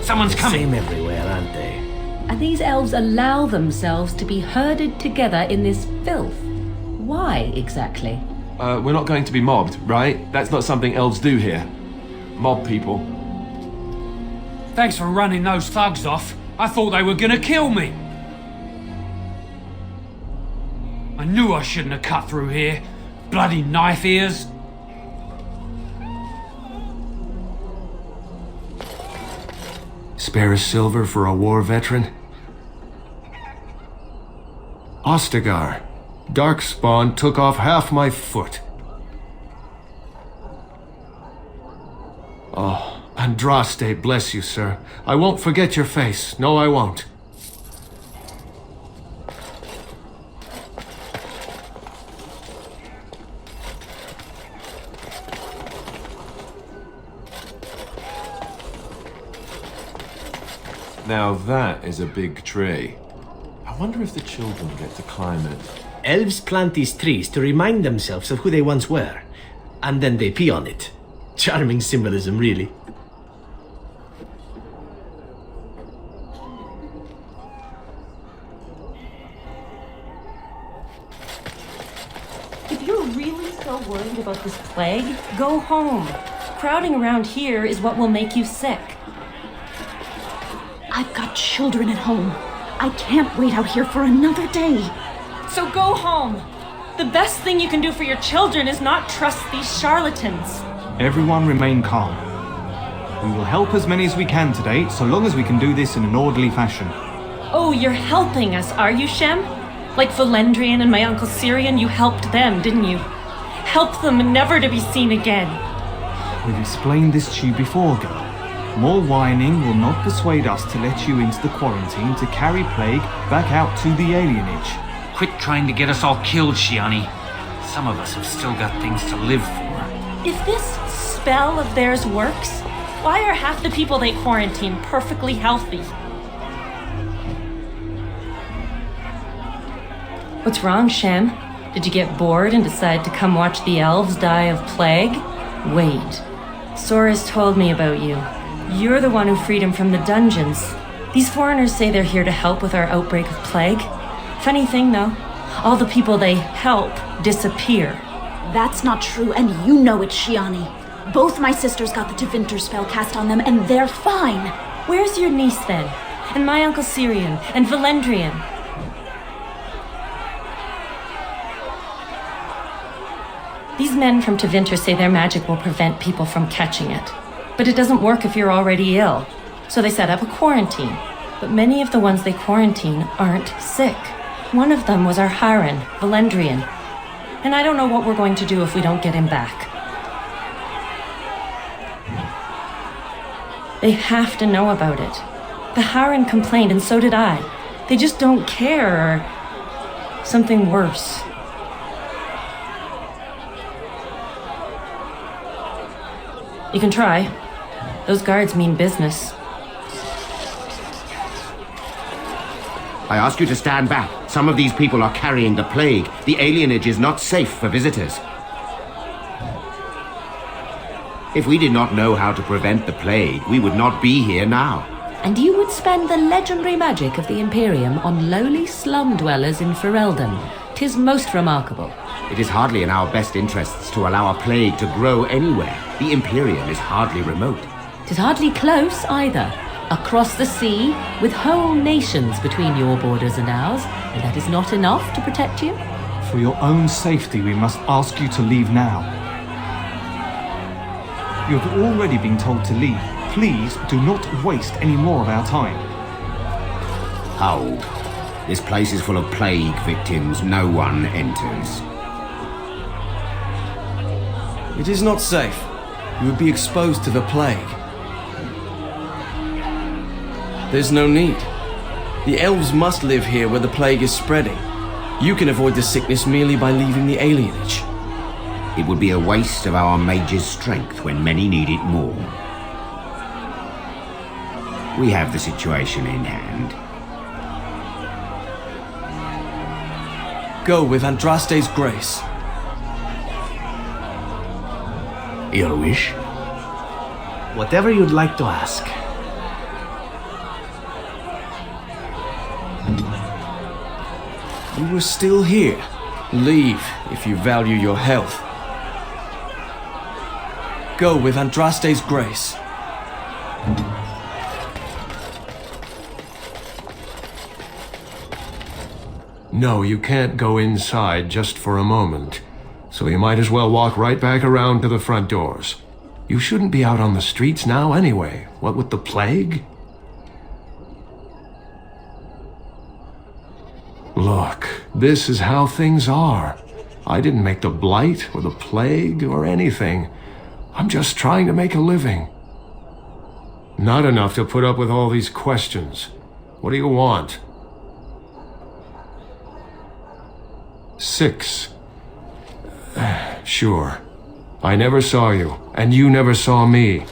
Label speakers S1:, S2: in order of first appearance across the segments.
S1: Someone's coming.
S2: Same everywhere, aren't they?
S3: And these elves allow themselves to be herded together in this filth. Why, exactly?
S4: We're not going to be mobbed, right? That's not something elves do here. Mob people.
S1: Thanks for running those thugs off. I thought they were gonna kill me. I knew I shouldn't have cut through here. Bloody knife ears.
S2: Spare a silver for a war veteran? Ostagar, darkspawn took off half my foot. Oh, Andraste, bless you, sir. I won't forget your face. No, I won't.
S4: Now that is a big tree. I wonder if the children get to climb it.
S2: Elves plant these trees to remind themselves of who they once were, and then they pee on it. Charming symbolism, really.
S3: If you're really so worried about this plague, go home. Crowding around here is what will make you sick.
S5: I've got children at home. I can't wait out here for another day.
S3: So go home. The best thing you can do for your children is not trust these charlatans.
S6: Everyone remain calm. We will help as many as we can today, so long as we can do this in an orderly fashion.
S3: Oh, you're helping us, are you, Shem? Like Valendrian and my Uncle Syrian, you helped them, didn't you? Help them never to be seen again.
S6: We've explained this to you before, girl. More whining will not persuade us to let you into the quarantine to carry plague back out to the alienage.
S1: Quit trying to get us all killed, Shiani. Some of us have still got things to live for.
S3: If this spell of theirs works, why are half the people they quarantine perfectly healthy? What's wrong, Shem? Did you get bored and decide to come watch the elves die of plague? Wait. Sora's told me about you. You're the one who freed him from the dungeons. These foreigners say they're here to help with our outbreak of plague. Funny thing, though, all the people they help disappear.
S5: That's not true, and you know it, Shiani. Both my sisters got the Tevinter spell cast on them, and they're fine.
S3: Where's your niece, then? And my Uncle Syrian? And Valendrian? These men from Tevinter say their magic will prevent people from catching it. But it doesn't work if you're already ill. So they set up a quarantine. But many of the ones they quarantine aren't sick. One of them was our Hiren, Valendrian. And I don't know what we're going to do if we don't get him back. They have to know about it. The Hiren complained, and so did I. They just don't care, or something worse. You can try. Those guards mean business.
S7: I ask you to stand back. Some of these people are carrying the plague. The alienage is not safe for visitors. If we did not know how to prevent the plague, we would not be here now.
S3: And you would spend the legendary magic of the Imperium on lowly slum dwellers in Ferelden. 'Tis most remarkable.
S7: It is hardly in our best interests to allow a plague to grow anywhere. The Imperium is hardly remote.
S3: 'Tis hardly close, either. Across the sea, with whole nations between your borders and ours, and that is not enough to protect you?
S6: For your own safety, we must ask you to leave now. You have already been told to leave. Please do not waste any more of our time.
S7: Hold. This place is full of plague victims. No one enters.
S8: It is not safe. You would be exposed to the plague. There's no need. The elves must live here where the plague is spreading. You can avoid the sickness merely by leaving the alienage.
S7: It would be a waste of our mage's strength when many need it more. We have the situation in hand.
S8: Go with Andraste's grace.
S2: Your wish? Whatever you'd like to ask.
S8: You were still here. Leave if you value your health. Go with Andraste's grace.
S9: No, you can't go inside just for a moment. So you might as well walk right back around to the front doors. You shouldn't be out on the streets now anyway. What with the plague? Look, this is how things are. I didn't make the blight or the plague or anything. I'm just trying to make a living. Not enough to put up with all these questions. What do you want? 6. Sure. I never saw you, and you never saw me.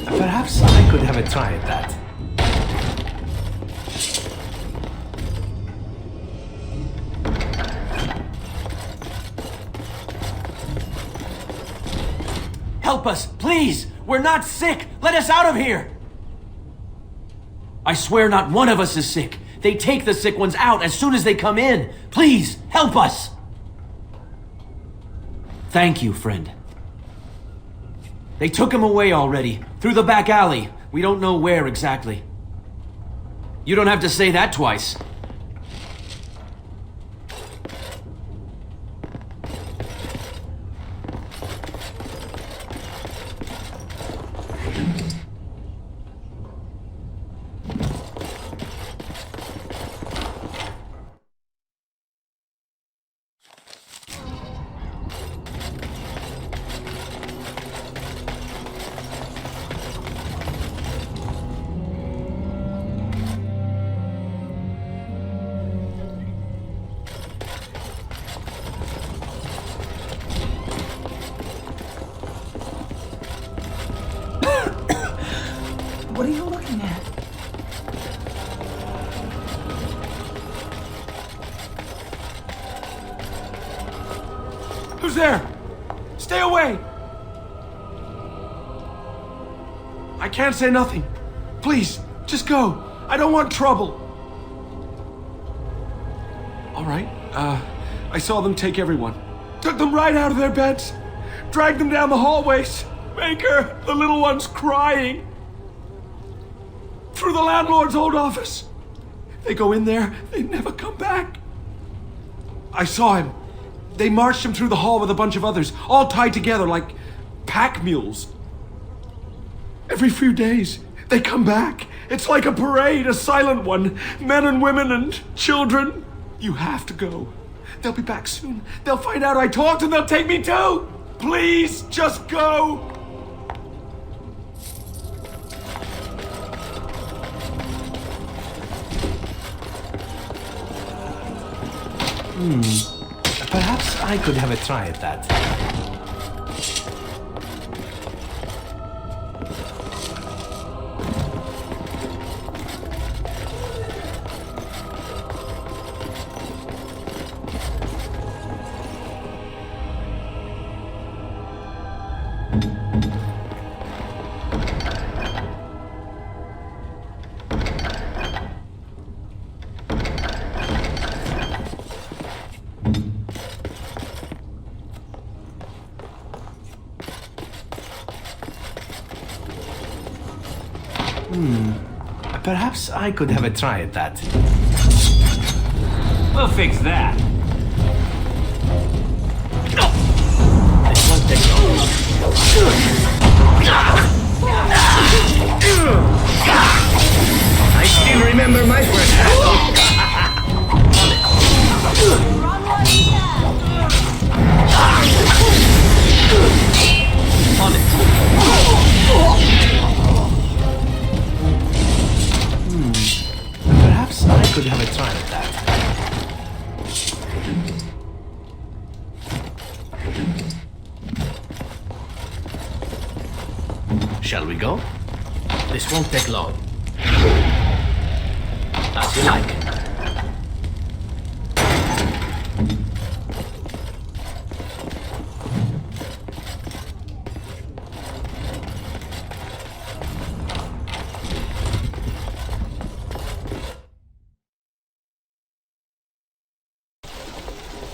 S2: Perhaps I could have a try at that.
S10: Help us, please! We're not sick! Let us out of here! I swear not one of us is sick. They take the sick ones out as soon as they come in. Please, help us! Thank you, friend. They took him away already, through the back alley. We don't know where exactly. You don't have to say that twice.
S11: What are you looking at?
S4: Who's there? Stay away! I can't say nothing. Please, just go. I don't want trouble. All right, I saw them take everyone. Took them right out of their beds. Dragged them down the hallways. Baker, the little one's crying. Through the landlord's old office. They go in there, they never come back. I saw him. They marched him through the hall with a bunch of others, all tied together like pack mules. Every few days, they come back. It's like a parade, a silent one. Men and women and children. You have to go. They'll be back soon. They'll find out I talked and they'll take me too. Please, just go.
S2: Perhaps I could have a try at that. Perhaps I could have a try at that.
S1: We'll fix that.
S2: This won't take long.
S7: I still remember my first battle.
S2: Shall we go? This won't take long. As you like.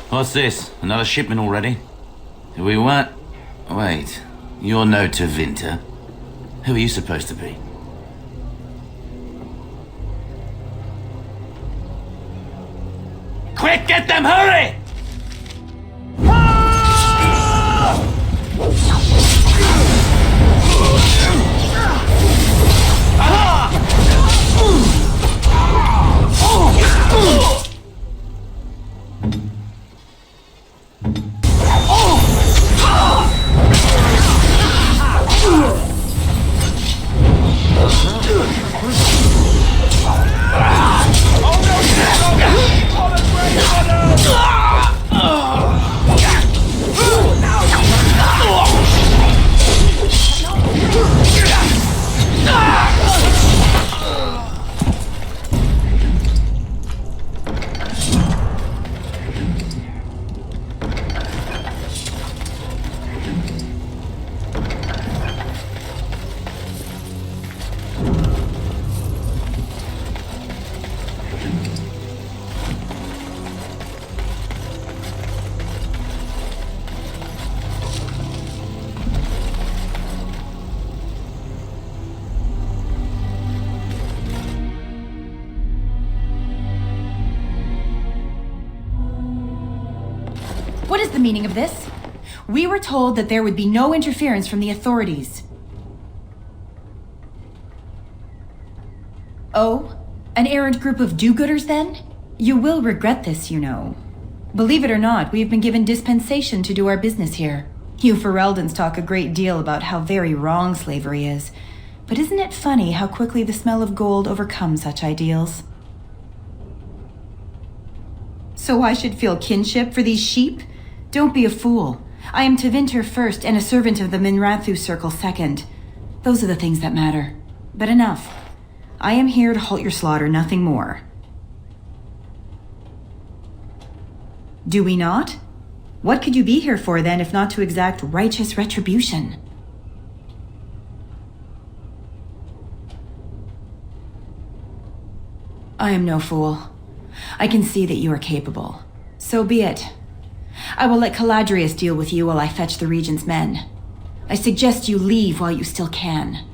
S12: What's this? Another shipment already? Who we want? Wait, you're no Tevinter. Who are you supposed to be? Quick, get them, hurry!
S13: What is the meaning of this? We were told that there would be no interference from the authorities. Oh? An errant group of do-gooders, then? You will regret this, you know. Believe it or not, we've been given dispensation to do our business here. You Fereldans talk a great deal about how very wrong slavery is. But isn't it funny how quickly the smell of gold overcomes such ideals? So I should feel kinship for these sheep? Don't be a fool. I am Tevinter first and a servant of the Minrathu Circle second. Those are the things that matter. But enough. I am here to halt your slaughter, nothing more. Do we not? What could you be here for then if not to exact righteous retribution? I am no fool. I can see that you are capable. So be it. I will let Caladrius deal with you while I fetch the Regent's men. I suggest you leave while you still can.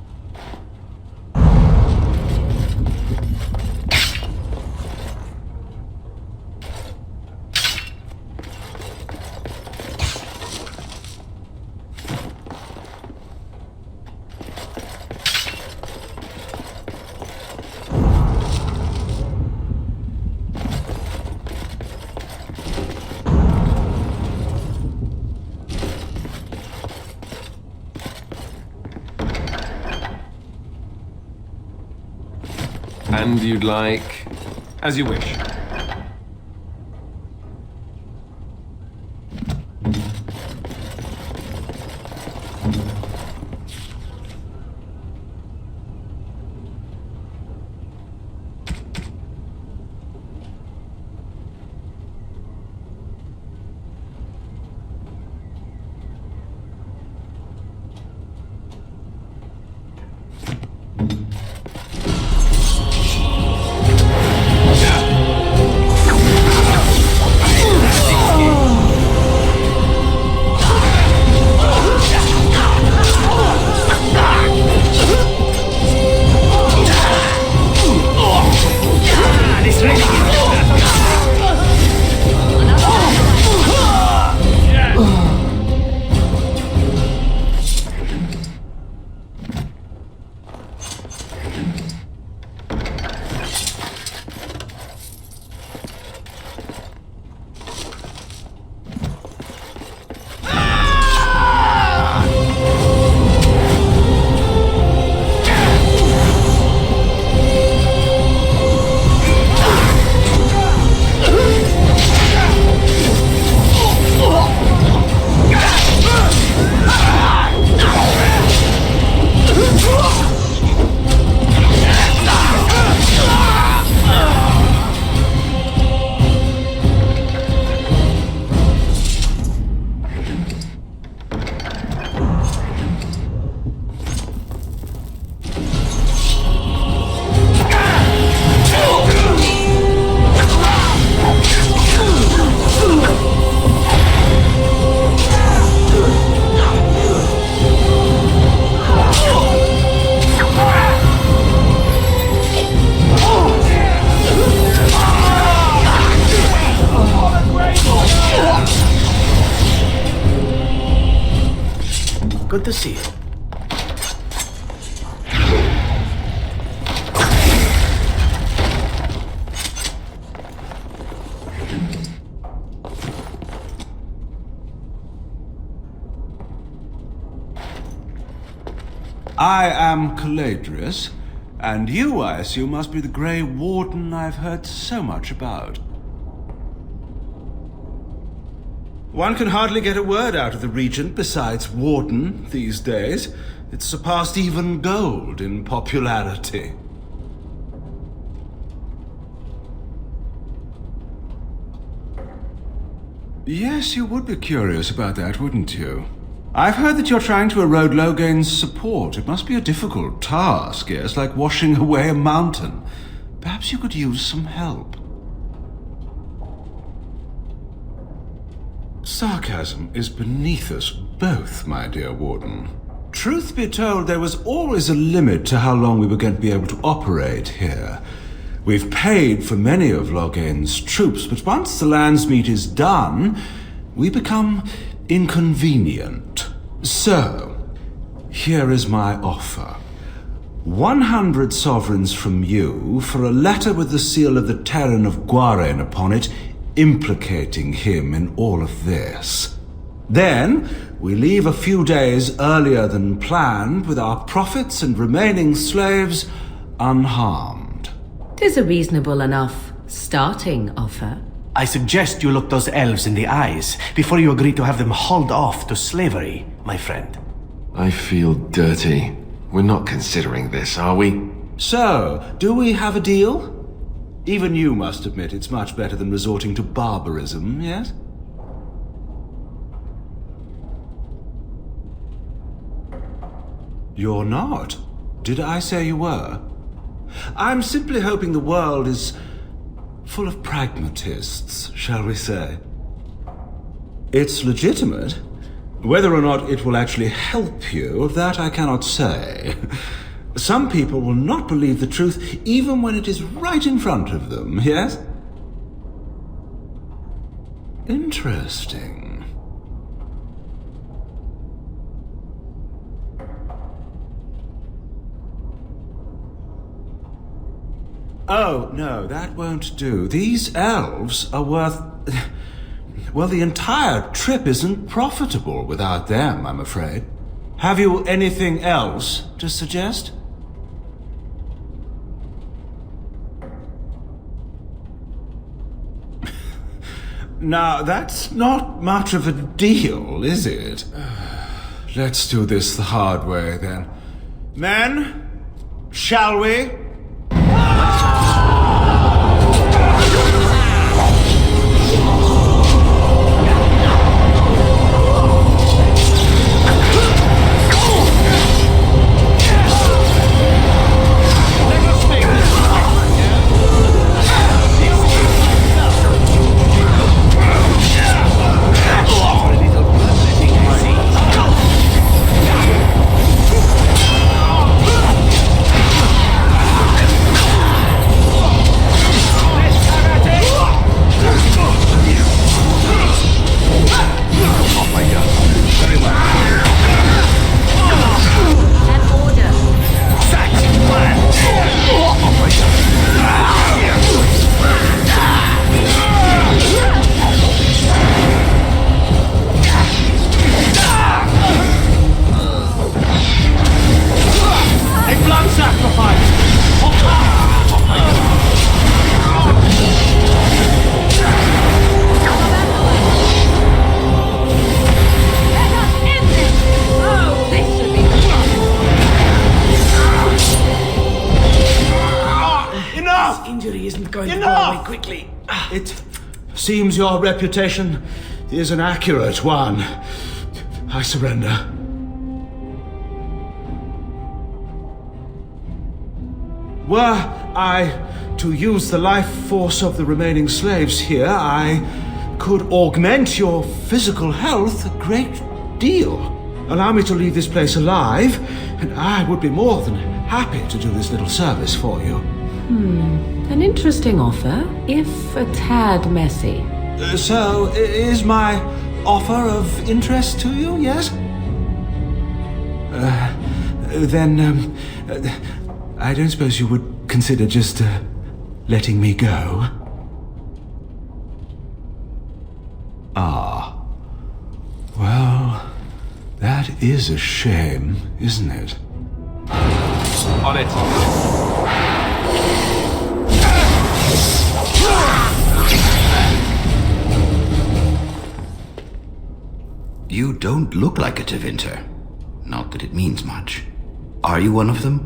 S9: And you'd like...
S4: As you wish.
S2: Good to see you.
S14: I am Caladrius, and you, I assume, must be the Grey Warden I've heard so much about. One can hardly get a word out of the Regent besides Warden these days. It's surpassed even gold in popularity. Yes, you would be curious about that, wouldn't you? I've heard that you're trying to erode Logain's support. It must be a difficult task, yes, like washing away a mountain. Perhaps you could use some help. Sarcasm is beneath us both, my dear Warden. Truth be told, there was always a limit to how long we were going to be able to operate here. We've paid for many of Logain's troops, but once the Landsmeet is done, we become inconvenient. So, here is my offer. 100 sovereigns from you for a letter with the seal of the Teyrn of Highever upon it, implicating him in all of this. Then, we leave a few days earlier than planned with our profits and remaining slaves unharmed.
S15: 'Tis a reasonable enough starting offer.
S2: I suggest you look those elves in the eyes before you agree to have them hauled off to slavery, my friend.
S9: I feel dirty. We're not considering this, are we?
S14: So, do we have a deal? Even you must admit it's much better than resorting to barbarism, yes? You're not. Did I say you were? I'm simply hoping the world is full of pragmatists, shall we say. It's legitimate. Whether or not it will actually help you, of that I cannot say. Some people will not believe the truth even when it is right in front of them, yes? Interesting. Oh, no, that won't do. These elves are worth... Well, the entire trip isn't profitable without them, I'm afraid. Have you anything else to suggest? Now, that's not much of a deal, is it? Let's do this the hard way, then. Men, shall we? It seems your reputation is an accurate one. I surrender. Were I to use the life force of the remaining slaves here, I could augment your physical health a great deal. Allow me to leave this place alive, and I would be more than happy to do this little service for you.
S15: An interesting offer, if a tad messy.
S14: So, is my offer of interest to you, yes? Then, I don't suppose you would consider just, letting me go? Ah. Well, that is a shame, isn't it?
S4: On it.
S16: You don't look like a Tevinter. Not that it means much. Are you one of them?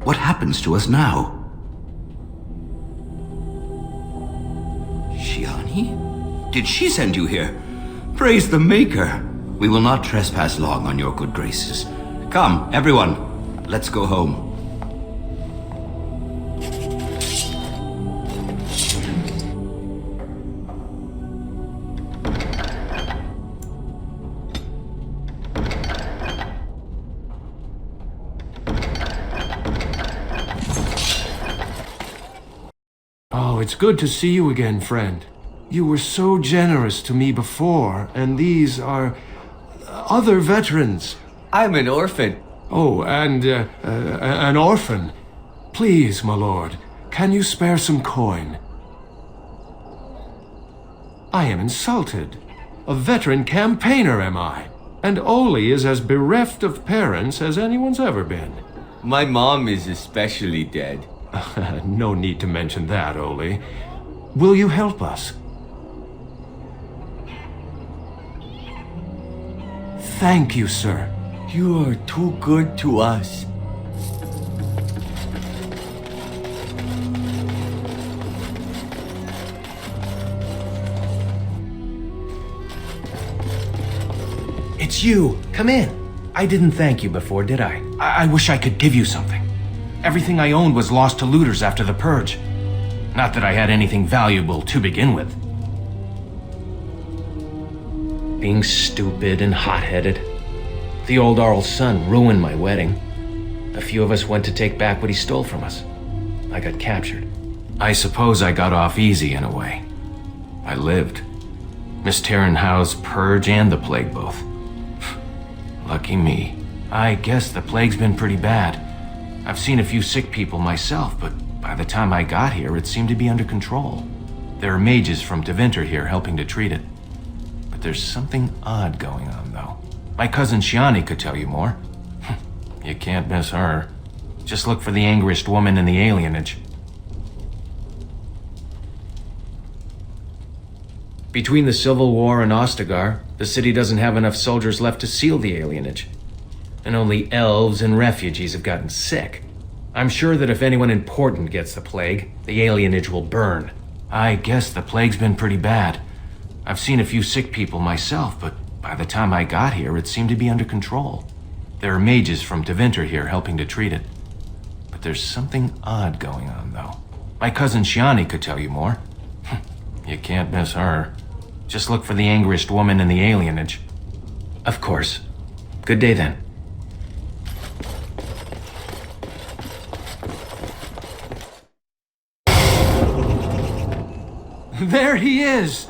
S16: What happens to us now? Shiani? Did she send you here? Praise the Maker. We will not trespass long on your good graces. Come, everyone. Let's go home.
S9: Oh, it's good to see you again, friend. You were so generous to me before, and these are other veterans.
S17: I'm an orphan.
S9: Oh, and an orphan. Please, my lord, can you spare some coin? I am insulted. A veteran campaigner, am I? And Oli is as bereft of parents as anyone's ever been.
S17: My mom is especially dead.
S9: No need to mention that, Oli. Will you help us? Thank you, sir.
S17: You are too good to us.
S2: It's you! Come in! I didn't thank you before, did I?
S1: I wish I could give you something. Everything I owned was lost to looters after the purge. Not that I had anything valuable to begin with.
S2: Being stupid and hot-headed. The old Arl's son ruined my wedding. A few of us went to take back what he stole from us. I got captured.
S1: I suppose I got off easy in a way. I lived. Miss Teyrn housed Purge and the Plague both. Lucky me. I guess the Plague's been pretty bad. I've seen a few sick people myself, but by the time I got here, it seemed to be under control. There are mages from Tevinter here helping to treat it. But there's something odd going on, though. My cousin Shiani could tell you more. You can't miss her. Just look for the angriest woman in the alienage.
S2: Between the Civil War and Ostagar, the city doesn't have enough soldiers left to seal the alienage. And only elves and refugees have gotten sick. I'm sure that if anyone important gets the plague, the alienage will burn.
S1: I guess the Plague's been pretty bad. I've seen a few sick people myself, but by the time I got here, it seemed to be under control. There are mages from Tevinter here helping to treat it. But there's something odd going on, though. My cousin Shiani could tell you more. You can't miss her. Just look for the angriest woman in the alienage.
S2: Of course. Good day, then.
S9: There he is!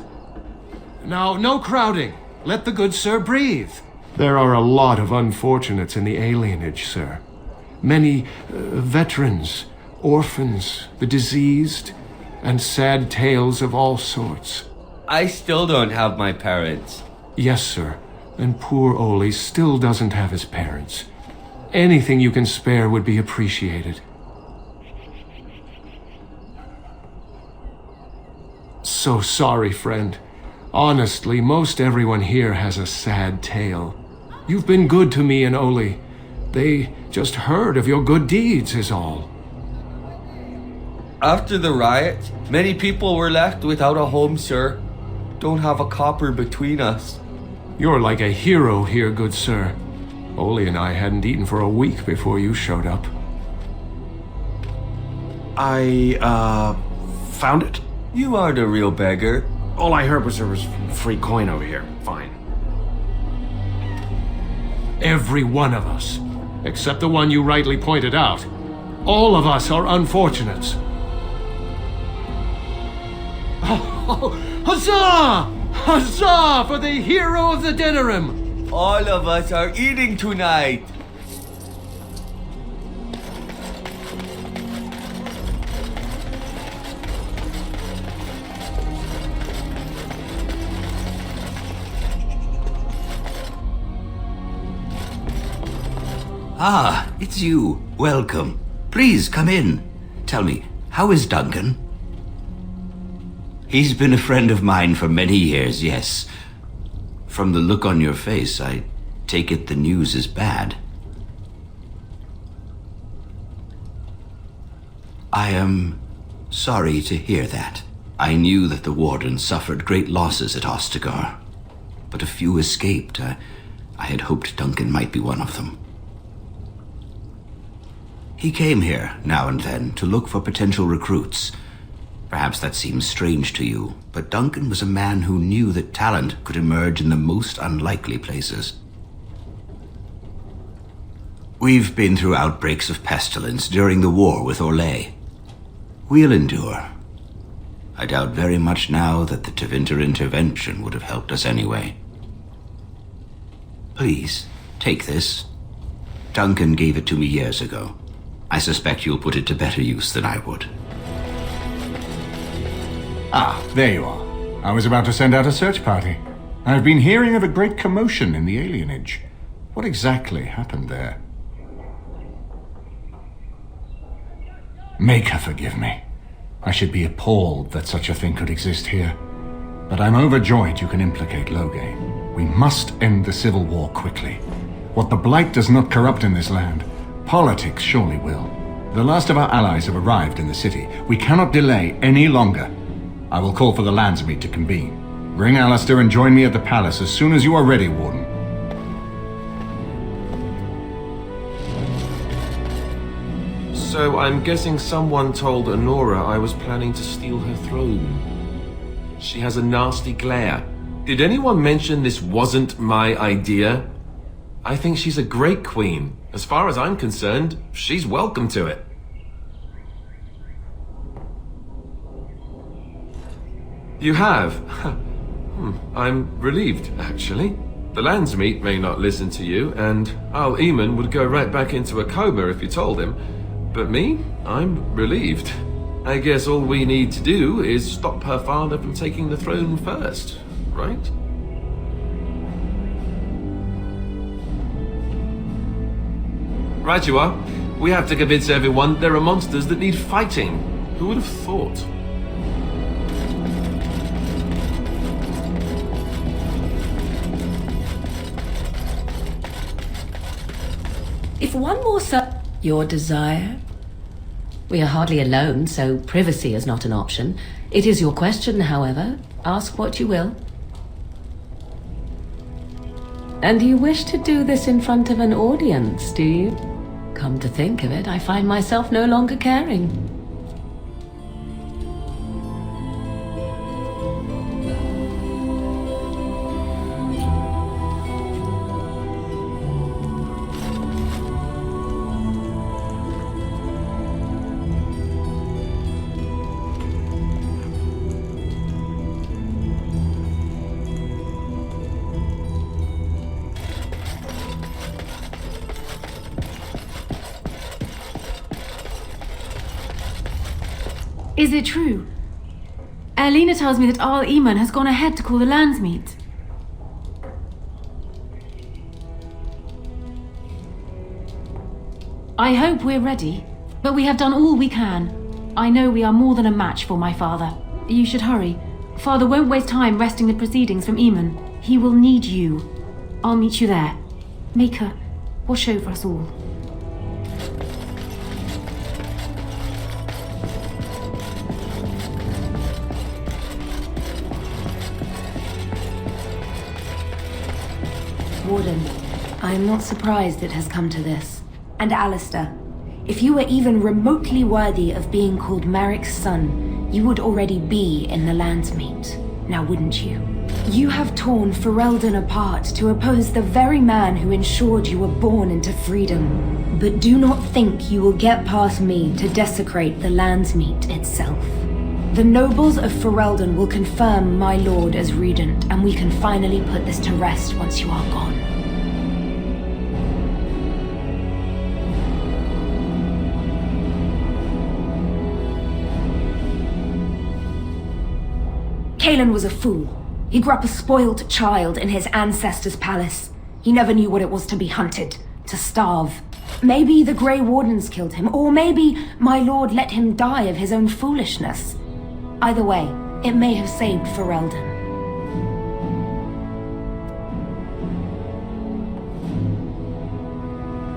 S9: Now, no crowding. Let the good sir breathe. There are a lot of unfortunates in the alienage, sir. Many veterans, orphans, the diseased, and sad tales of all sorts.
S17: I still don't have my parents.
S9: Yes, sir. And poor Oli still doesn't have his parents. Anything you can spare would be appreciated. So sorry, friend. Honestly, most everyone here has a sad tale. You've been good to me and Oli. They just heard of your good deeds is all.
S17: After the riot, many people were left without a home, sir. Don't have a copper between us.
S9: You're like a hero here, good sir. Oli and I hadn't eaten for a week before you showed up.
S4: I, found it.
S17: You aren't a real beggar.
S4: All I heard was there was free coin over here. Fine.
S9: Every one of us, except the one you rightly pointed out. All of us are unfortunates. Oh, huzzah! Huzzah for the hero of the Dinnerim!
S17: All of us are eating tonight.
S16: Ah, it's you. Welcome. Please, come in. Tell me, how is Duncan? He's been a friend of mine for many years, yes. From the look on your face, I take it the news is bad. I am sorry to hear that. I knew that the Warden suffered great losses at Ostagar, but a few escaped. I had hoped Duncan might be one of them. He came here now and then to look for potential recruits. Perhaps that seems strange to you, but Duncan was a man who knew that talent could emerge in the most unlikely places. We've been through outbreaks of pestilence during the war with Orlais. We'll endure. I doubt very much now that the Tevinter intervention would have helped us anyway. Please, take this. Duncan gave it to me years ago. I suspect you'll put it to better use than I would.
S14: Ah, there you are. I was about to send out a search party. I've been hearing of a great commotion in the alienage. What exactly happened there? Make her forgive me. I should be appalled that such a thing could exist here. But I'm overjoyed you can implicate Loghain. We must end the civil war quickly. What the Blight does not corrupt in this land, politics surely will. The last of our allies have arrived in the city. We cannot delay any longer. I will call for the Landsmeet to convene. Bring Alistair and join me at the palace as soon as you are ready, Warden.
S2: So I'm guessing someone told Honora I was planning to steal her throne. She has a nasty glare. Did anyone mention this wasn't my idea? I think she's a great queen. As far as I'm concerned, she's welcome to it. You have? I'm relieved, actually. The Landsmeet may not listen to you, and Al Eamon would go right back into a coma if you told him. But me? I'm relieved. I guess all we need to do is stop her father from taking the throne first, right? Right you are. We have to convince everyone there are monsters that need fighting. Who would have thought?
S15: If one more your desire? We are hardly alone, so privacy is not an option. It is your question, however. Ask what you will. And you wish to do this in front of an audience, do you? Come to think of it, I find myself no longer caring.
S18: Is it true? Erlina tells me that Al Eamon has gone ahead to call the Landsmeet. I hope we're ready, but we have done all we can. I know we are more than a match for my father. You should hurry. Father won't waste time wresting the proceedings from Eamon. He will need you. I'll meet you there. Maker, watch over us all.
S5: Warden, I am not surprised it has come to this. And Alistair, if you were even remotely worthy of being called Merrick's son, you would already be in the Landsmeet, now wouldn't you? You have torn Ferelden apart to oppose the very man who ensured you were born into freedom. But do not think you will get past me to desecrate the Landsmeet itself. The nobles of Ferelden will confirm my lord as regent, and we can finally put this to rest once you are gone. Cailan was a fool. He grew up a spoiled child in his ancestors' palace. He never knew what it was to be hunted, to starve. Maybe the Grey Wardens killed him, or maybe my lord let him die of his own foolishness. Either way, it may have saved Ferelden.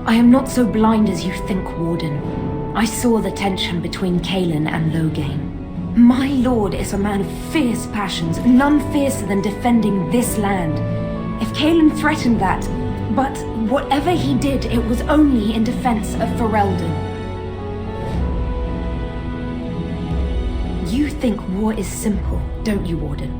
S5: I am not so blind as you think, Warden. I saw the tension between Cailan and Loghain. My lord is a man of fierce passions, none fiercer than defending this land. If Cailan threatened that, but whatever he did, it was only in defense of Ferelden. You think war is simple, don't you, Warden?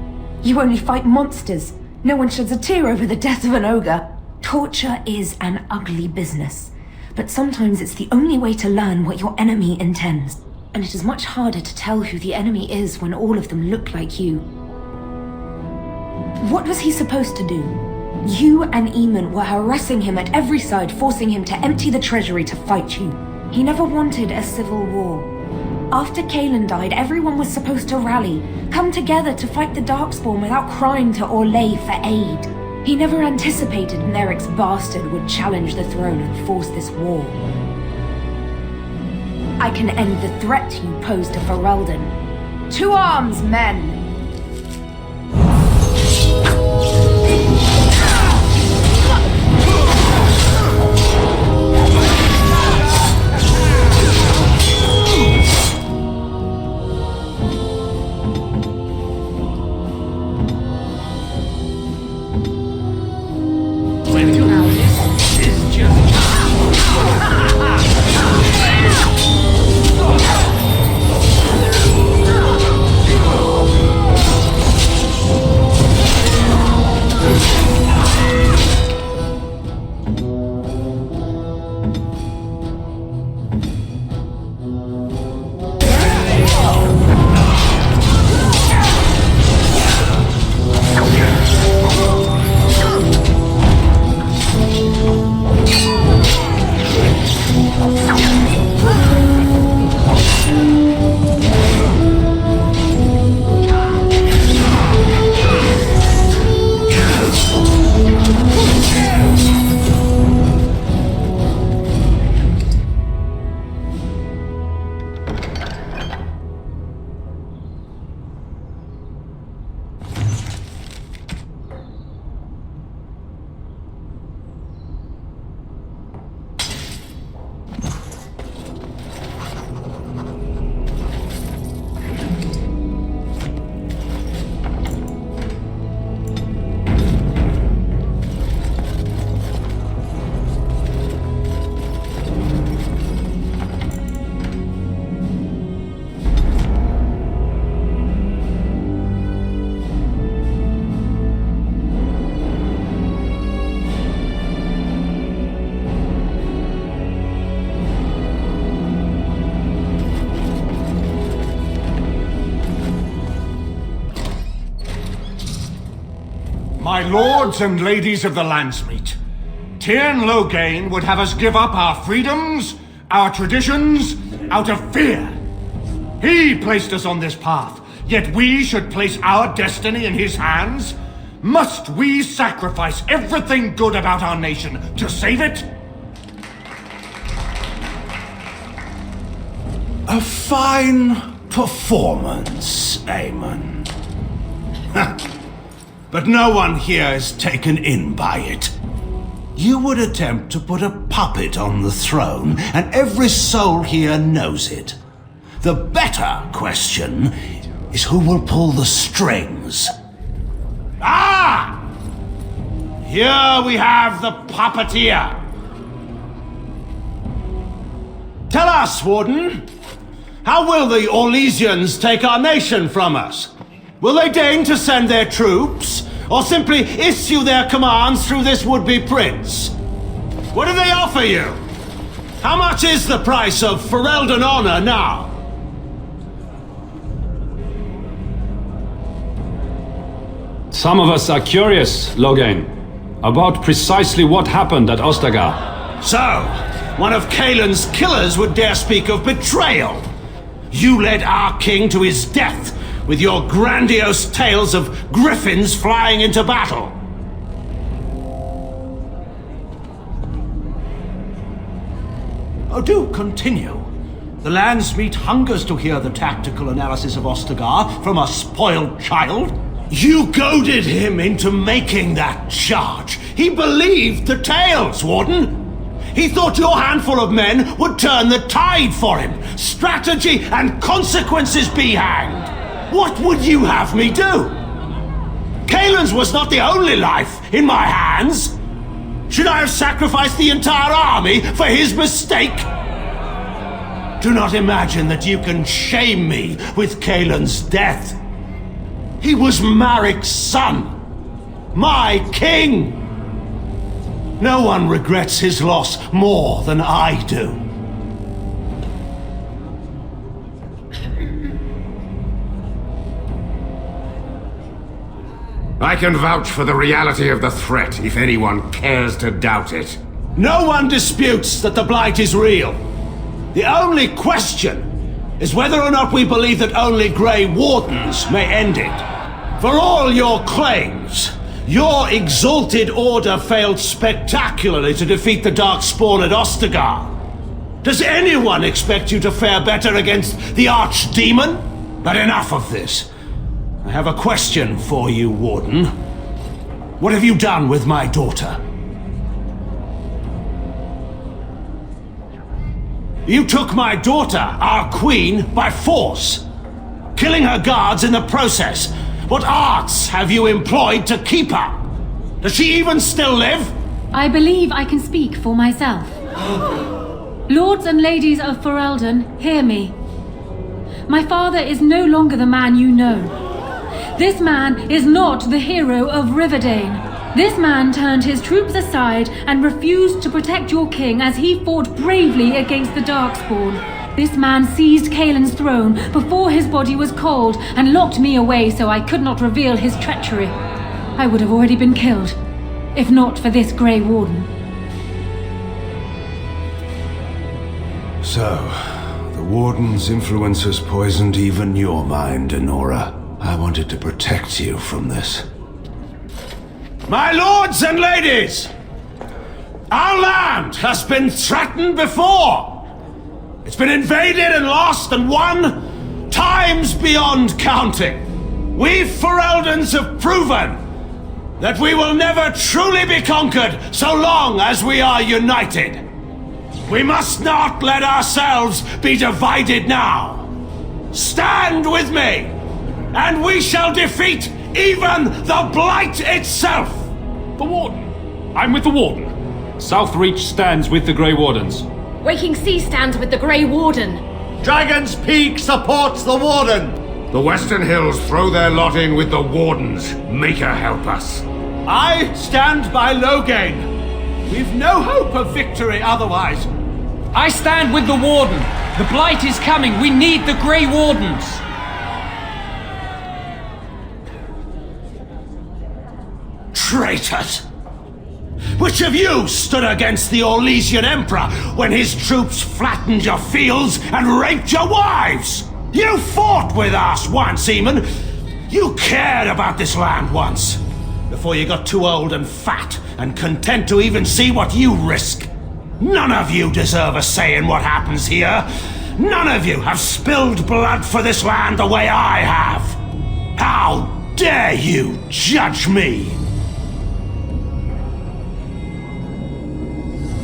S5: You only fight monsters. No one sheds a tear over the death of an ogre. Torture is an ugly business, but sometimes it's the only way to learn what your enemy intends. And it is much harder to tell who the enemy is when all of them look like you. What was he supposed to do? You and Eamon were harassing him at every side, forcing him to empty the treasury to fight you. He never wanted a civil war. After Cailan died, everyone was supposed to rally, come together to fight the darkspawn without crying to Orlais for aid. He never anticipated Merrick's bastard would challenge the throne and force this war. I can end the threat you pose to Ferelden. To arms, men!
S19: My lords and ladies of the Landsmeet, Teyrn Loghain would have us give up our freedoms, our traditions, out of fear. He placed us on this path, yet we should place our destiny in his hands? Must we sacrifice everything good about our nation to save it?
S14: A fine performance, Aemon. But no one here is taken in by it. You would attempt to put a puppet on the throne, and every soul here knows it. The better question is who will pull the strings. Ah! Here we have the puppeteer. Tell us, Warden, how will the Orlesians take our nation from us? Will they deign to send their troops, or simply issue their commands through this would-be prince? What do they offer you? How much is the price of Ferelden honor now?
S20: Some of us are curious, Loghain, about precisely what happened at Ostagar.
S14: So, one of Cailan's killers would dare speak of betrayal. You led our king to his death with your grandiose tales of griffins flying into battle.
S19: Oh, do continue. The Landsmeet hungers to hear the tactical analysis of Ostagar from a spoiled child. You goaded him into making that charge. He believed the tales, Warden. He thought your handful of men would turn the tide for him. Strategy and consequences be hanged. What would you have me do? Cailan's was not the only life in my hands. Should I have sacrificed the entire army for his mistake? Do not imagine that you can shame me with Cailan's death. He was Marik's son, my king. No one regrets his loss more than I do.
S7: I can vouch for the reality of the threat if anyone cares to doubt it.
S19: No one disputes that the Blight is real. The only question is whether or not we believe that only Grey Wardens may end it. For all your claims, your exalted order failed spectacularly to defeat the darkspawn at Ostagar. Does anyone expect you to fare better against the archdemon? But enough of this. I have a question for you, Warden. What have you done with my daughter? You took my daughter, our queen, by force, killing her guards in the process. What arts have you employed to keep her? Does she even still live?
S18: I believe I can speak for myself. Lords and ladies of Ferelden, hear me. My father is no longer the man you know. This man is not the hero of Riverdane. This man turned his troops aside and refused to protect your king as he fought bravely against the darkspawn. This man seized Cailan's throne before his body was cold and locked me away so I could not reveal his treachery. I would have already been killed, if not for this Grey Warden.
S14: So, the Warden's influence has poisoned even your mind, Enora. I wanted to protect you from this.
S19: My lords and ladies! Our land has been threatened before! It's been invaded and lost and won times beyond counting. We Fereldens have proven that we will never truly be conquered so long as we are united. We must not let ourselves be divided now. Stand with me, and we shall defeat even the Blight itself!
S20: The Warden. I'm with the Warden. Southreach stands with the Grey Wardens.
S15: Waking Sea stands with the Grey Warden.
S19: Dragon's Peak supports the Warden.
S7: The Western Hills throw their lot in with the Wardens. Make her help us.
S19: I stand by Loghain. We've no hope of victory otherwise.
S10: I stand with the Warden. The Blight is coming. We need the Grey Wardens.
S19: Traitors! Which of you stood against the Orlesian Empire when his troops flattened your fields and raped your wives? You fought with us once, Eamon. You cared about this land once, before you got too old and fat and content to even see what you risk. None of you deserve a say in what happens here. None of you have spilled blood for this land the way I have. How dare you judge me?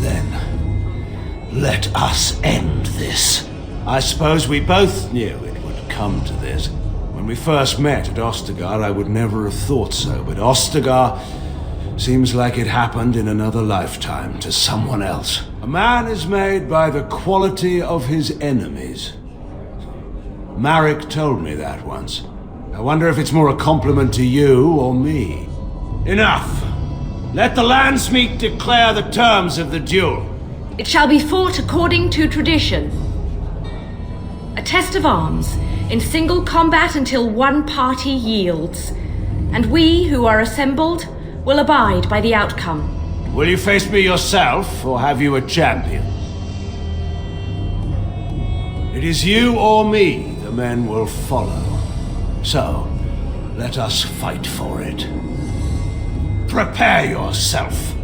S19: Then, let us end this. I suppose we both knew it would come to this. When we first met at Ostagar, I would never have thought so, but Ostagar seems like it happened in another lifetime to someone else. A man is made by the quality of his enemies. Marik told me that once. I wonder if it's more a compliment to you or me. Enough! Let the Landsmeet declare the terms of the duel.
S15: It shall be fought according to tradition. A test of arms, in single combat until one party yields. And we who are assembled will abide by the outcome.
S19: Will you face me yourself, or have you a champion? It is you or me the men will follow. So, let us fight for it. Prepare yourself.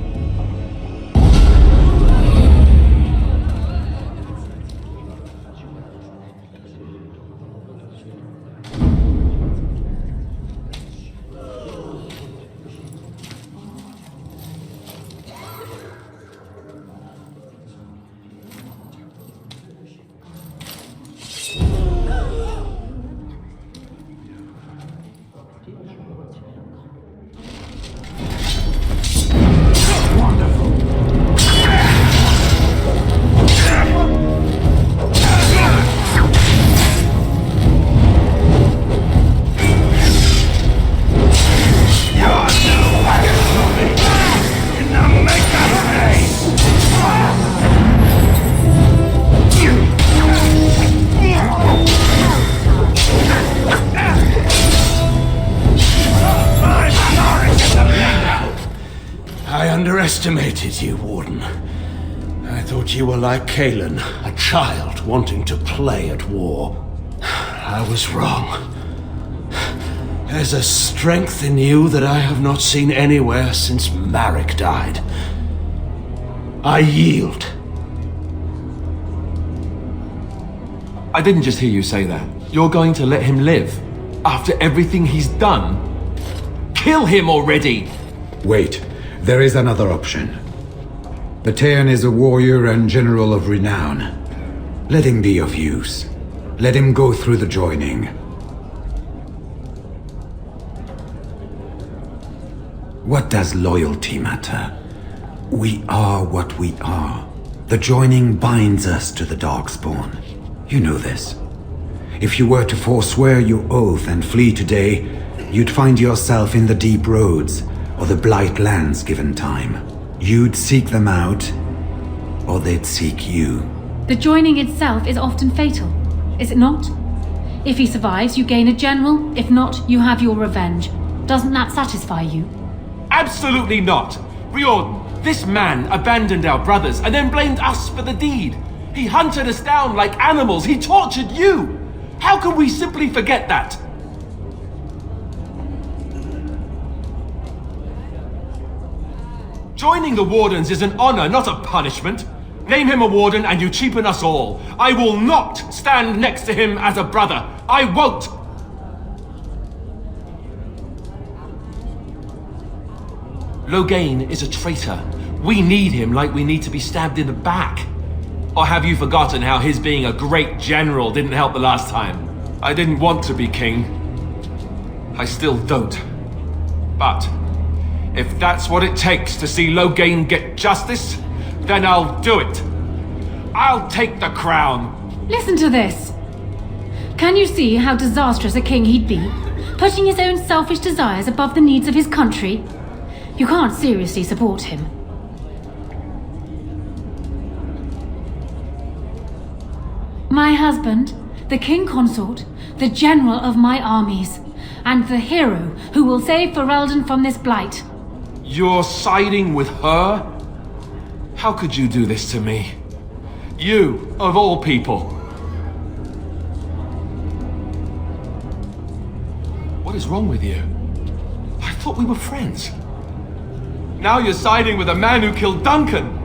S14: I underestimated you, Warden. I thought you were like Cailan, a child wanting to play at war. I was wrong. There's a strength in you that I have not seen anywhere since Marek died. I yield.
S4: I didn't just hear you say that. You're going to let him live? After everything he's done? Kill him already!
S21: Wait, there is another option. The Teyrn is a warrior and general of renown. Let him be of use. Let him go through the joining. What does loyalty matter? We are what we are. The joining binds us to the darkspawn. You know this. If you were to forswear your oath and flee today, you'd find yourself in the deep roads, or the blight lands given time. You'd seek them out, or they'd seek you.
S18: The joining itself is often fatal, is it not? If he survives, you gain a general. If not, you have your revenge. Doesn't that satisfy you?
S4: Absolutely not! Riordan, this man abandoned our brothers and then blamed us for the deed. He hunted us down like animals. He tortured you. How can we simply forget that? Joining the Wardens is an honor, not a punishment. Name him a Warden and you cheapen us all. I will not stand next to him as a brother. I won't! Loghain is a traitor. We need him like we need to be stabbed in the back. Or have you forgotten how his being a great general didn't help the last time? I didn't want to be king. I still don't. But if that's what it takes to see Loghain get justice, then I'll do it. I'll take the crown.
S18: Listen to this. Can you see how disastrous a king he'd be? Putting his own selfish desires above the needs of his country? You can't seriously support him. My husband, the king consort, the general of my armies, and the hero who will save Ferelden from this blight.
S4: You're siding with her? How could you do this to me? You, of all people. What is wrong with you? I thought we were friends. Now you're siding with a man who killed Duncan.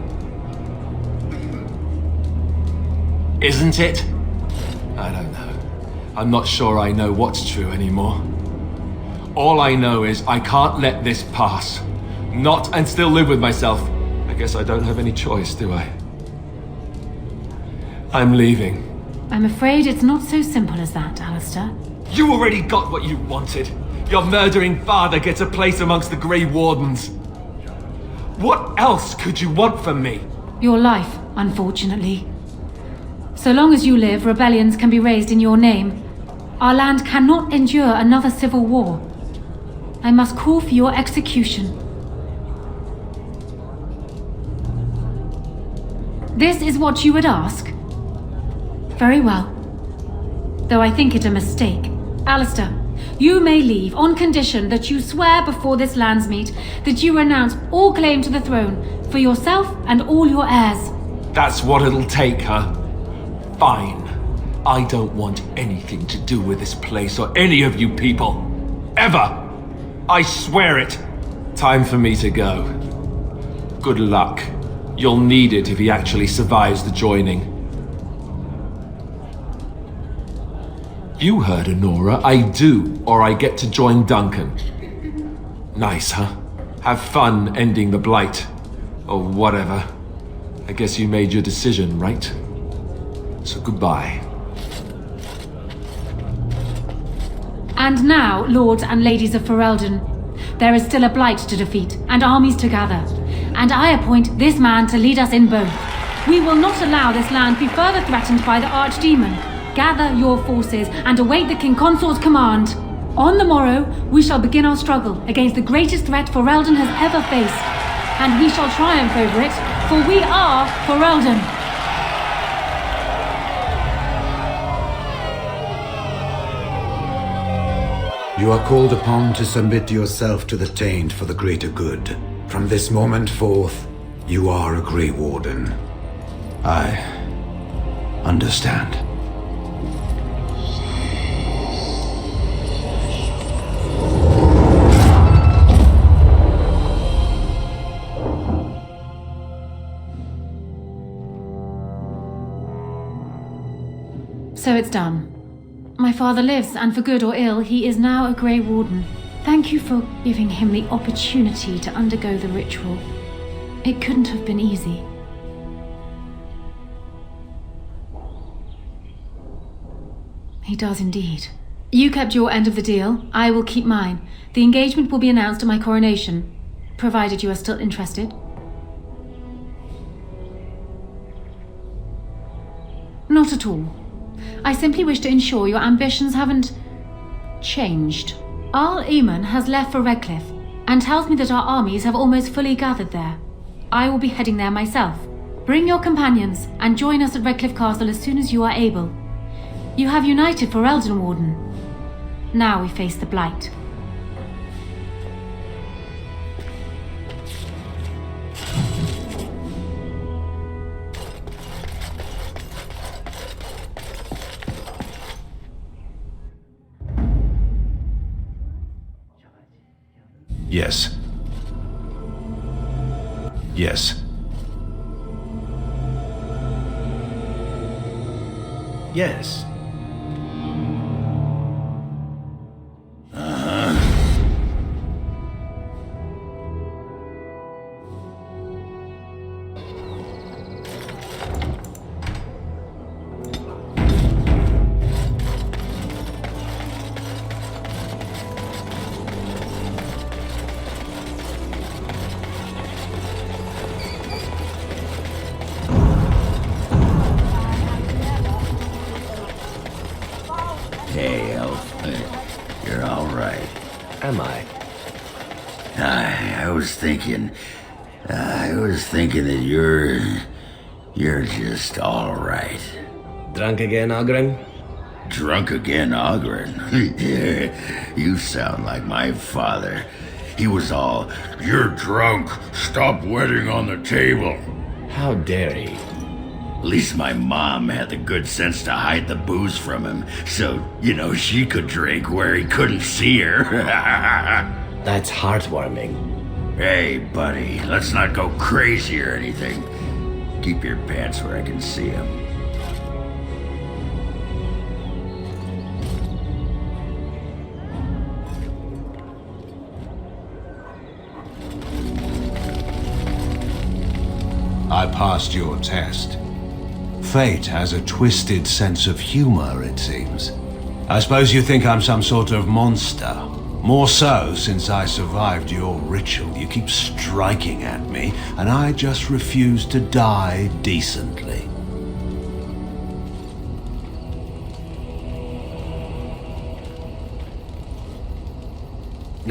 S4: Isn't it? I don't know. I'm not sure I know what's true anymore. All I know is I can't let this pass. Not and still live with myself. I guess I don't have any choice, do I? I'm leaving.
S18: I'm afraid it's not so simple as that, Alistair.
S4: You already got what you wanted. Your murdering father gets a place amongst the Grey Wardens. What else could you want from me?
S18: Your life, unfortunately. So long as you live, rebellions can be raised in your name. Our land cannot endure another civil war. I must call for your execution. This is what you would ask? Very well. Though I think it a mistake. Alistair, you may leave on condition that you swear before this Landsmeet that you renounce all claim to the throne for yourself and all your heirs.
S4: That's what it'll take, huh? Fine. I don't want anything to do with this place or any of you people. Ever. I swear it. Time for me to go. Good luck. You'll need it if he actually survives the joining. You heard Honora. I do, or I get to join Duncan. Nice, huh? Have fun ending the blight. Or whatever. I guess you made your decision, right? So goodbye.
S18: And now, lords and ladies of Ferelden, there is still a blight to defeat and armies to gather. And I appoint this man to lead us in both. We will not allow this land be further threatened by the Archdemon. Gather your forces and await the King Consort's command. On the morrow, we shall begin our struggle against the greatest threat Ferelden has ever faced. And we shall triumph over it, for we are Ferelden.
S21: You are called upon to submit yourself to the Taint for the greater good. From this moment forth, you are a Grey Warden.
S14: I understand.
S18: So it's done. My father lives, and for good or ill, he is now a Grey Warden. Thank you for giving him the opportunity to undergo the ritual. It couldn't have been easy. He does indeed. You kept your end of the deal. I will keep mine. The engagement will be announced at my coronation, provided you are still interested. Not at all. I simply wish to ensure your ambitions haven't changed. Arl Eamon has left for Redcliffe and tells me that our armies have almost fully gathered there. I will be heading there myself. Bring your companions and join us at Redcliffe Castle as soon as you are able. You have united Ferelden, Warden. Now we face the Blight.
S14: Yes. Yes.
S2: Yes.
S3: Hey, Elf. You're all right.
S2: Am I?
S3: I was thinking that you're just all right.
S2: Drunk again, Ogren?
S3: Drunk again, Ogren? You sound like my father. He was all, "You're drunk. Stop wetting on the table."
S2: How dare he?
S3: At least my mom had the good sense to hide the booze from him, so, she could drink where he couldn't see her.
S2: That's heartwarming.
S3: Hey, buddy, let's not go crazy or anything. Keep your pants where I can see them.
S14: I passed your test. Fate has a twisted sense of humor, it seems. I suppose you think I'm some sort of monster. More so since I survived your ritual. You keep striking at me, and I just refuse to die decently.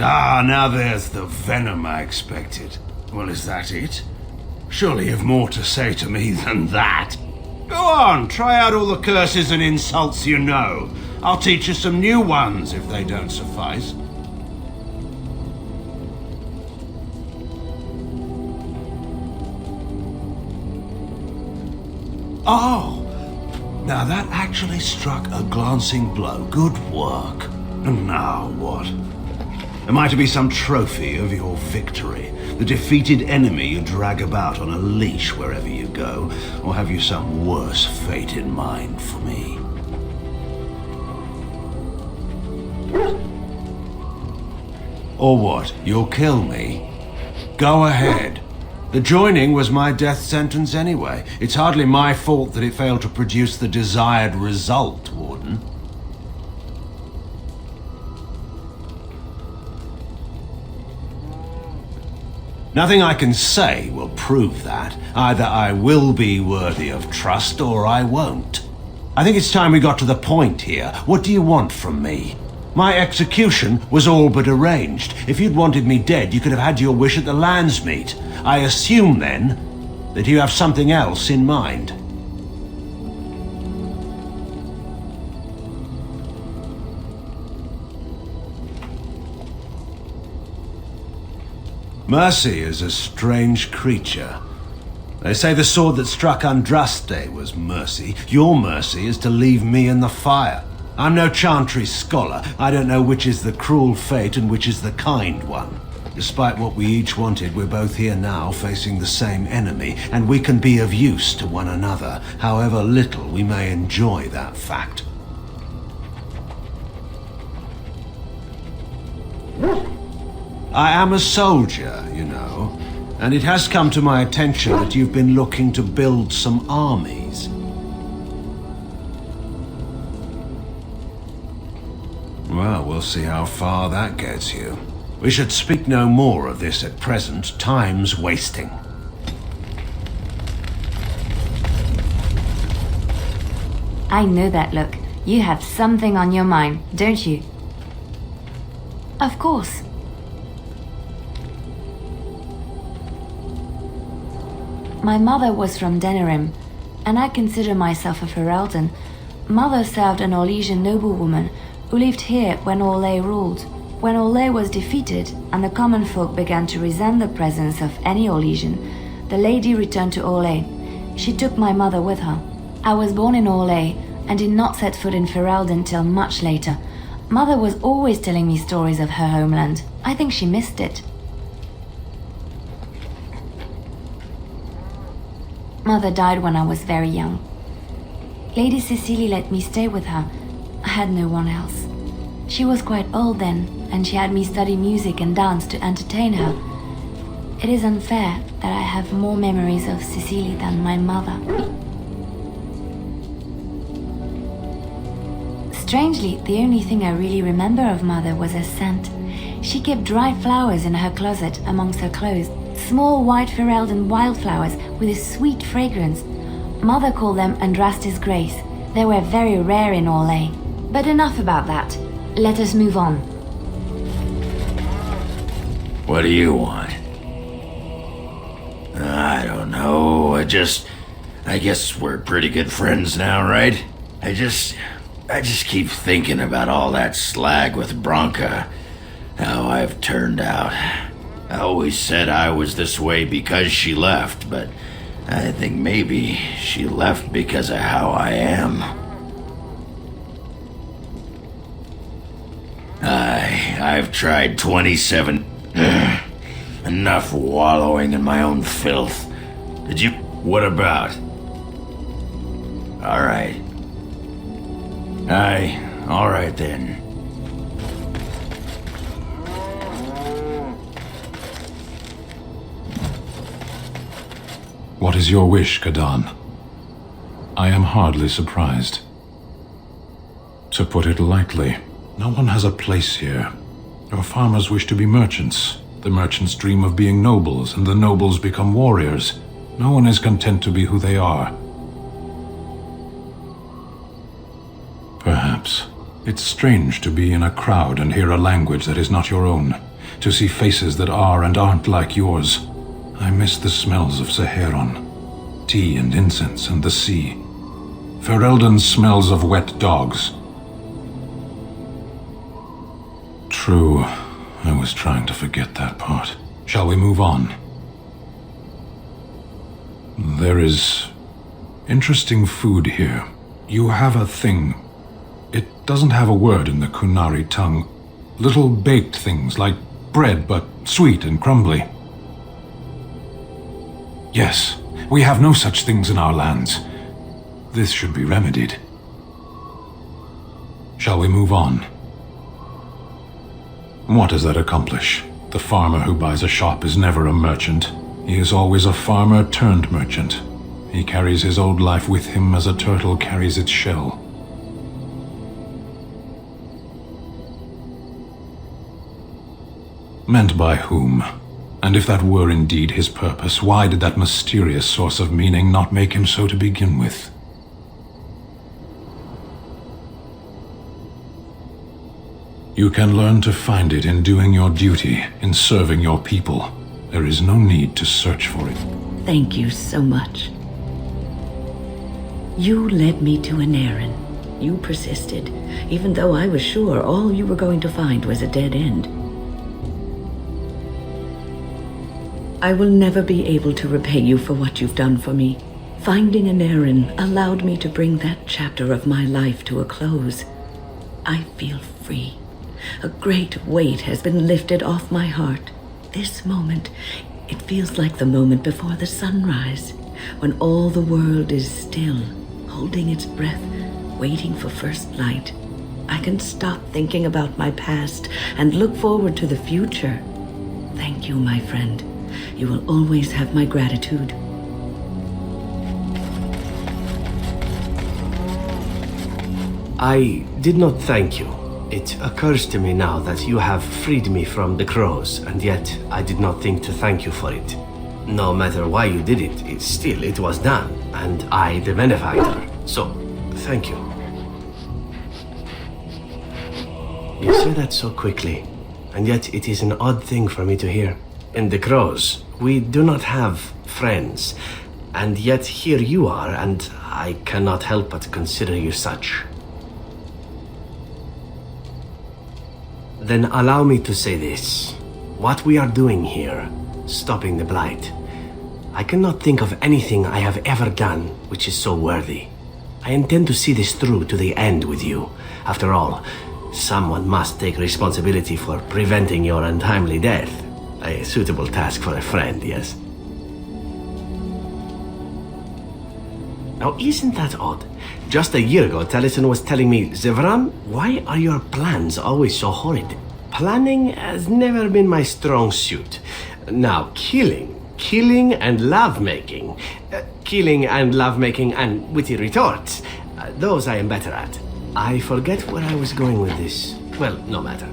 S14: Ah, now there's the venom I expected. Well, is that it? Surely you've more to say to me than that. Go on, try out all the curses and insults you know. I'll teach you some new ones if they don't suffice. Oh, now that actually struck a glancing blow. Good work. And now what? Am I to be some trophy of your victory? The defeated enemy you drag about on a leash wherever you go? Or have you some worse fate in mind for me? Or what? You'll kill me? Go ahead. The joining was my death sentence anyway. It's hardly my fault that it failed to produce the desired result, Warden. Nothing I can say will prove that. Either I will be worthy of trust or I won't. I think it's time we got to the point here. What do you want from me? My execution was all but arranged. If you'd wanted me dead, you could have had your wish at the Landsmeet. I assume, then, that you have something else in mind. Mercy is a strange creature. They say the sword that struck Andraste was mercy. Your mercy is to leave me in the fire. I'm no Chantry scholar. I don't know which is the cruel fate and which is the kind one. Despite what we each wanted, we're both here now facing the same enemy, and we can be of use to one another, however little we may enjoy that fact. I am a soldier, you know, and it has come to my attention that you've been looking to build some armies. Well, we'll see how far that gets you. We should speak no more of this at present. Time's wasting.
S5: I know that look. You have something on your mind, don't you? Of course. My mother was from Denerim, and I consider myself a Ferelden. Mother served an Orlesian noblewoman who lived here when Orlais ruled. When Orlais was defeated and the common folk began to resent the presence of any Orlesian, the lady returned to Orlais. She took my mother with her. I was born in Orlais and did not set foot in Ferelden till much later. Mother was always telling me stories of her homeland. I think she missed it. Mother died when I was very young. Lady Cecily let me stay with her. I had no one else. She was quite old then, and she had me study music and dance to entertain her. It is unfair that I have more memories of Cecily than my mother. Strangely, the only thing I really remember of Mother was her scent. She kept dried flowers in her closet amongst her clothes, small white Ferelden wildflowers with a sweet fragrance. Mother called them Andraste's Grace. They were very rare in Orlais. But enough about that. Let us move on.
S3: What do you want? I don't know. I guess we're pretty good friends now, right? I just keep thinking about all that slag with Branka. How I've turned out. I always said I was this way because she left, but I think maybe she left because of how I am. I've tried 27... Enough wallowing in my own filth. Did you... What about? Alright. Alright then.
S9: What is your wish, Kadan? I am hardly surprised. To put it lightly, no one has a place here. Your farmers wish to be merchants. The merchants dream of being nobles, and the nobles become warriors. No one is content to be who they are. Perhaps. It's strange to be in a crowd and hear a language that is not your own. To see faces that are and aren't like yours. I miss the smells of Saharon. Tea and incense and the sea. Ferelden smells of wet dogs. True. I was trying to forget that part. Shall we move on? There is interesting food here. You have a thing. It doesn't have a word in the Kunari tongue. Little baked things like bread, but sweet and crumbly. Yes, we have no such things in our lands. This should be remedied. Shall we move on? What does that accomplish? The farmer who buys a shop is never a merchant. He is always a farmer turned merchant. He carries his old life with him as a turtle carries its shell. Meant by whom? And if that were indeed his purpose, why did that mysterious source of meaning not make him so to begin with? You can learn to find it in doing your duty, in serving your people. There is no need to search for it.
S6: Thank you so much. You led me to an errand. You persisted, even though I was sure all you were going to find was a dead end. I will never be able to repay you for what you've done for me. Finding an Aaron allowed me to bring that chapter of my life to a close. I feel free. A great weight has been lifted off my heart. This moment, it feels like the moment before the sunrise, when all the world is still, holding its breath, waiting for first light. I can stop thinking about my past and look forward to the future. Thank you, my friend. You will always have my gratitude.
S8: I did not thank you. It occurs to me now that you have freed me from the crows, and yet I did not think to thank you for it. No matter why you did it, it was done, and I the benefactor. So, thank you. You say that so quickly, and yet it is an odd thing for me to hear. In the crows, we do not have friends, and yet here you are, and I cannot help but consider you such. Then allow me to say this. What we are doing here, stopping the Blight, I cannot think of anything I have ever done which is so worthy. I intend to see this through to the end with you. After all, someone must take responsibility for preventing your untimely death. A suitable task for a friend, yes? Now, isn't that odd? Just a year ago, Taliesin was telling me, Zevran, why are your plans always so horrid? Planning has never been my strong suit. Now, killing and lovemaking. Killing and lovemaking and witty retorts. Those I am better at. I forget where I was going with this. Well, no matter.